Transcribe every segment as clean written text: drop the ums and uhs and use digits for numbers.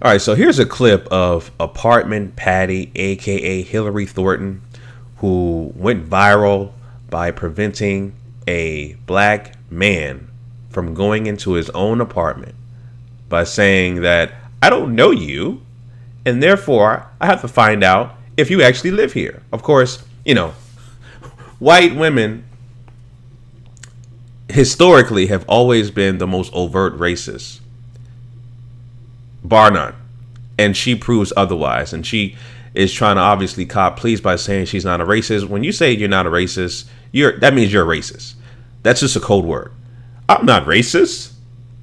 All right, so here's a clip of Apartment Patty, aka Hillary Thornton, who went viral by preventing a black man from going into his own apartment by saying that I don't know you, and therefore I have to find out if you actually live here. Of course, you know, white women historically have always been the most overt racists, bar none. And she proves otherwise. And she is trying to obviously cop please by saying she's not a racist. When you say you're not a racist, that means you're a racist. That's just a code word. I'm not racist.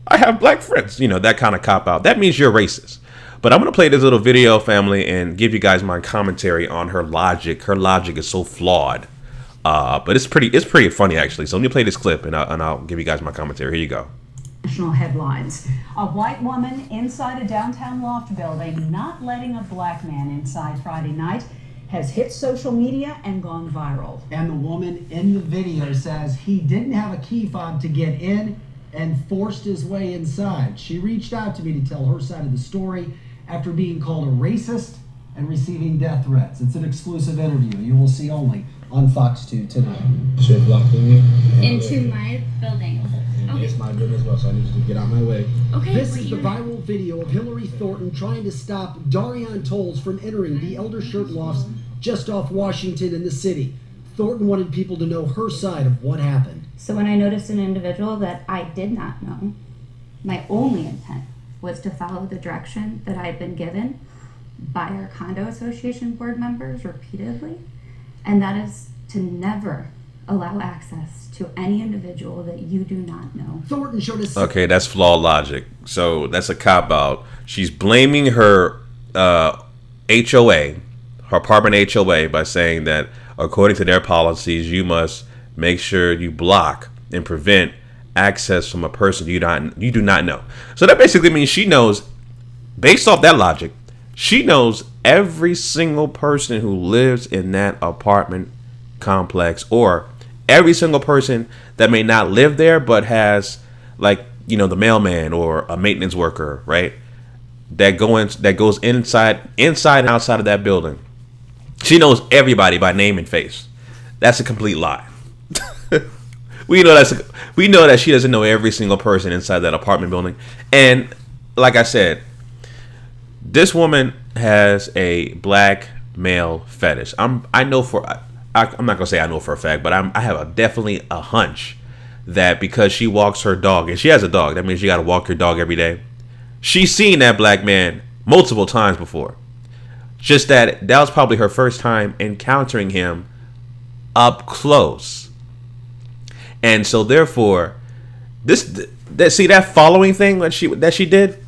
I have black friends. You know, that kind of cop out. That means you're racist. But I'm going to play this little video, family, and give you guys my commentary on her logic. Her logic is so flawed. But it's pretty funny, actually. So let me play this clip, and I'll give you guys my commentary. Here you go. National headlines. A white woman inside a downtown loft building not letting a black man inside Friday night has hit social media and gone viral. And the woman in the video says he didn't have a key fob to get in and forced his way inside. She reached out to me to tell her side of the story after being called a racist and receiving death threats. It's an exclusive interview you will see only on Fox 2 tonight. Should block me into my building. Okay. It's my building as well, so I need you to get out my way. Okay. This is the viral video of Hillary Thornton trying to stop Darian Tolles from entering the Elder Shirt Lofts just off Washington in the city. Thornton wanted people to know her side of what happened. So when I noticed an individual that I did not know, my only intent was to follow the direction that I had been given by our condo association board members repeatedly, and that is to never allow access to any individual that you do not know. Thornton showed us. Okay, that's flawed logic. So that's a cop out. She's blaming her HOA, her apartment HOA, by saying that according to their policies, you must make sure you block and prevent access from a person you do not know. So that basically means she knows, based off that logic, she knows every single person who lives in that apartment complex, or every single person that may not live there but has, like, you know, the mailman or a maintenance worker, right? That goes inside and outside of that building. She knows everybody by name and face. That's a complete lie. We know that she doesn't know every single person inside that apartment building. And like I said, this woman has a black male fetish. I'm not gonna say I know for a fact, but I have definitely a hunch that because she walks her dog, and she has a dog, that means you got to walk your dog every day. She's seen that black man multiple times before. Just that was probably her first time encountering him up close. And so therefore, that following thing that she did,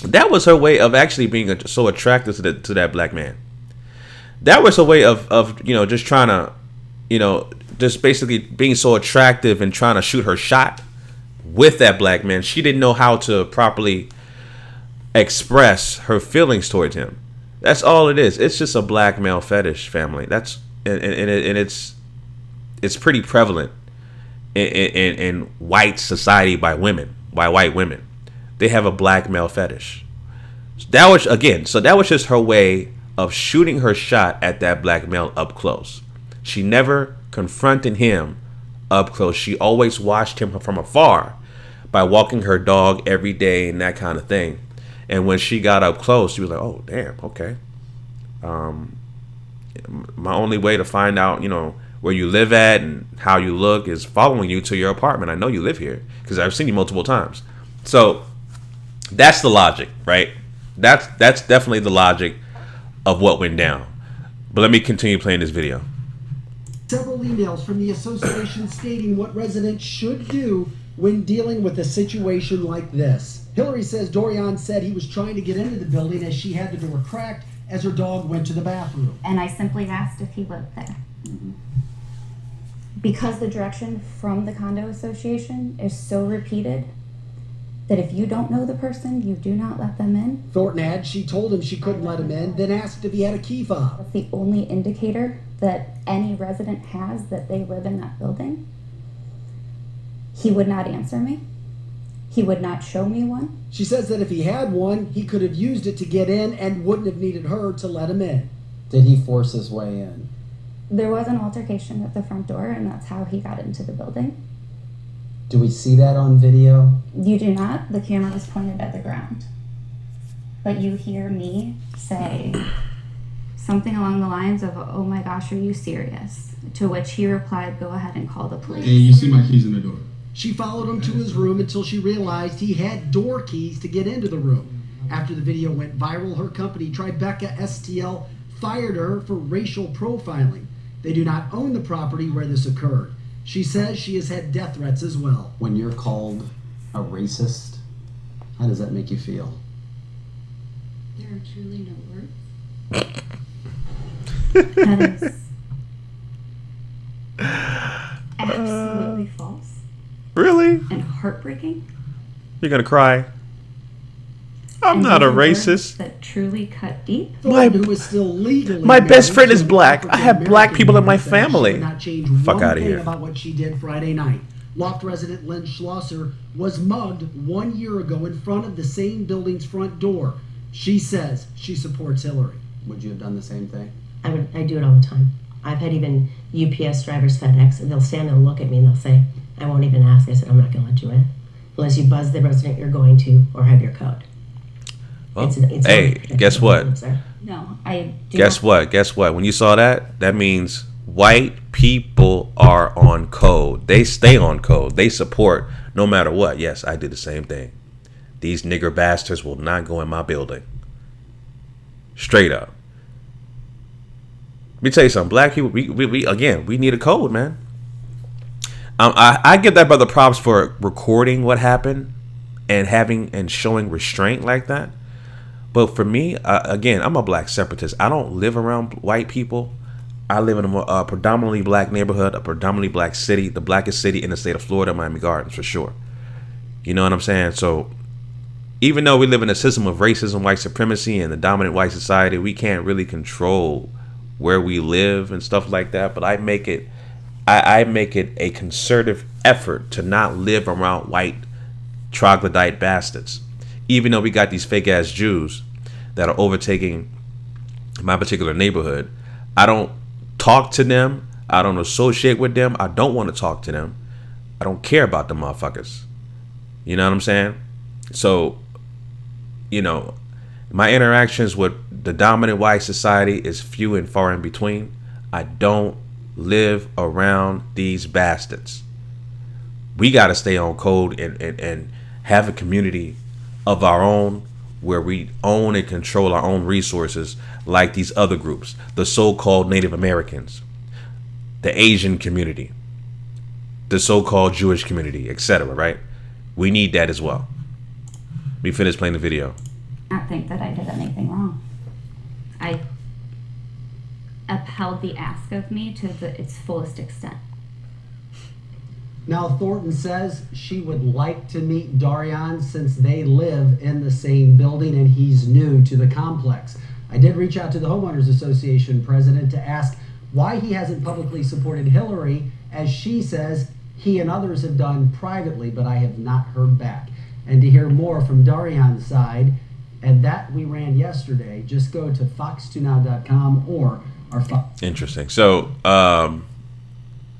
that was her way of actually being so attracted to that black man. That was a way of you know, just trying to, you know, just basically being so attractive and trying to shoot her shot with that black man. She didn't know how to properly express her feelings towards him. That's all it is. It's just a black male fetish, family. That's and it's pretty prevalent in white society by white women. They have a black male fetish. That was just her way of shooting her shot at that black male up close. She never confronted him up close. She always watched him from afar by walking her dog every day and that kind of thing. And when she got up close, she was like, oh, damn, okay. My only way to find out, you know, where you live at and how you look is following you to your apartment. I know you live here because I've seen you multiple times. So that's the logic, right? That's definitely the logic of what went down. But let me continue playing this video. Several emails from the association stating what residents should do when dealing with a situation like this. Hillary says Dorian said he was trying to get into the building as she had the door cracked as her dog went to the bathroom. And I simply asked if he lived there. Because the direction from the condo association is so repeated that if you don't know the person, you do not let them in. Thornton adds she told him she couldn't let him in, then asked if he had a key fob. That's the only indicator that any resident has that they live in that building. He would not answer me. He would not show me one. She says that if he had one, he could have used it to get in and wouldn't have needed her to let him in. Did he force his way in? There was an altercation at the front door, and that's how he got into the building. Do we see that on video? You do not. The camera was pointed at the ground. But you hear me say something along the lines of, "Oh my gosh, are you serious?" To which he replied, "Go ahead and call the police." Hey, you see my keys in the door. She followed him to his room until she realized he had door keys to get into the room. After the video went viral, her company, Tribeca STL, fired her for racial profiling. They do not own the property where this occurred. She says she has had death threats as well. When you're called a racist, how does that make you feel? There are truly no words. That is absolutely false. Really? And heartbreaking. You're gonna cry? I'm And not a these are words racist. that truly cut deep. Thornton, who is still legally my best married friend to is an black. I have black African-American people in my woman, said she family. would not change Fuck one outta thing here. about what she did Friday night. Loft resident Lynn Schlosser was mugged 1 year ago in front of the same building's front door. She says she supports Hillary. Would you have done the same thing? I do it all the time. I've had even UPS drivers, FedEx, and they'll stand there and look at me and they'll say, "I won't even ask." I said, "I'm not going to let you in unless you buzz the resident you're going to or have your code." Well, hey, guess what? No, I do Guess not. what? Guess what? When you saw that, that means white people are on code. They stay on code. They support no matter what. Yes, I did the same thing. These nigger bastards will not go in my building. Straight up. Let me tell you something. Black people, we need a code, man. I give that brother props for recording what happened and showing restraint like that. But for me, again, I'm a black separatist. I don't live around white people. I live in a predominantly black neighborhood, a predominantly black city, the blackest city in the state of Florida, Miami Gardens, for sure. You know what I'm saying? So even though we live in a system of racism, white supremacy, and the dominant white society, we can't really control where we live and stuff like that. But I make it a concerted effort to not live around white troglodyte bastards. Even though we got these fake ass Jews that are overtaking my particular neighborhood, I don't talk to them. I don't associate with them. I don't want to talk to them. I don't care about them motherfuckers. You know what I'm saying? So, you know, my interactions with the dominant white society is few and far in between. I don't live around these bastards. We got to stay on code and have a community of our own where we own and control our own resources, like these other groups, the so-called Native Americans, the Asian community, the so-called Jewish community, etc. Right? We need that as well. Let me finish playing the video. I don't think that I did anything wrong. I upheld the ask of me to its fullest extent. Now, Thornton says she would like to meet Darian since they live in the same building and he's new to the complex. I did reach out to the Homeowners Association president to ask why he hasn't publicly supported Hillary, as she says he and others have done privately, but I have not heard back. And to hear more from Darian's side, and that we ran yesterday, just go to fox2now.com or our Fox. Interesting. So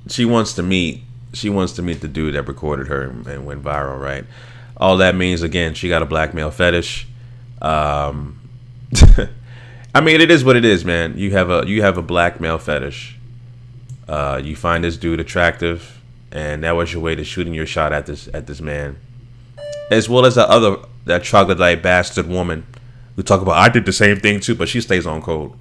she wants to meet the dude that recorded her and went viral, right? All that means, again, she got a blackmail fetish. I mean, it is what it is, man. You have a blackmail fetish. You find this dude attractive, and that was your way to shooting your shot at this man, as well as that troglodyte bastard woman who talk about I did the same thing too, but she stays on code.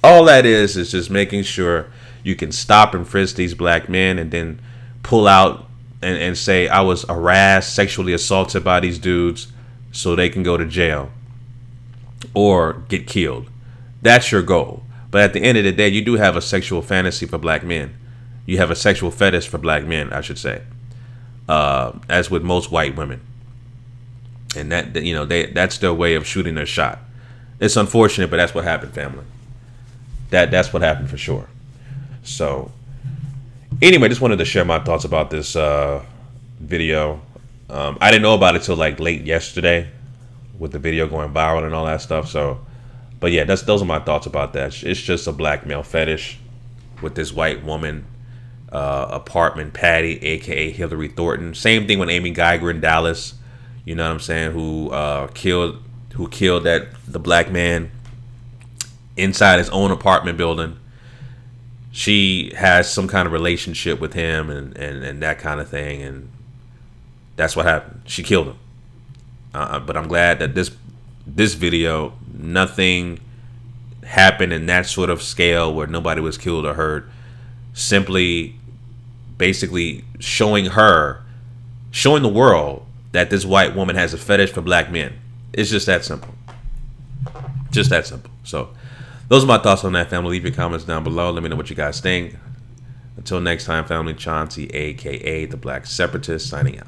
All that is just making sure you can stop and frisk these black men, and then pull out and say I was harassed, sexually assaulted by these dudes, so they can go to jail or get killed. That's your goal. But at the end of the day, you do have a sexual fantasy for black men. You have a sexual fetish for black men, I should say, as with most white women. And that, you know, that's their way of shooting their shot. It's unfortunate, but that's what happened, family. That's what happened for sure. So anyway, just wanted to share my thoughts about this video. I didn't know about it till like late yesterday, with the video going viral and all that stuff. So, but yeah, those are my thoughts about that. It's just a blackmail fetish with this white woman, apartment Patty, aka Hillary Thornton. Same thing with Amy Geiger in Dallas. You know what I'm saying? Who killed the black man inside his own apartment building. She has some kind of relationship with him and that kind of thing, and that's what happened. She killed him. But I'm glad that this video, nothing happened in that sort of scale where nobody was killed or hurt. Simply, basically showing the world that this white woman has a fetish for black men. It's just that simple. Just that simple. So those are my thoughts on that, family. Leave your comments down below. Let me know what you guys think. Until next time, family, Chauncey, aka the Black Separatist, signing out.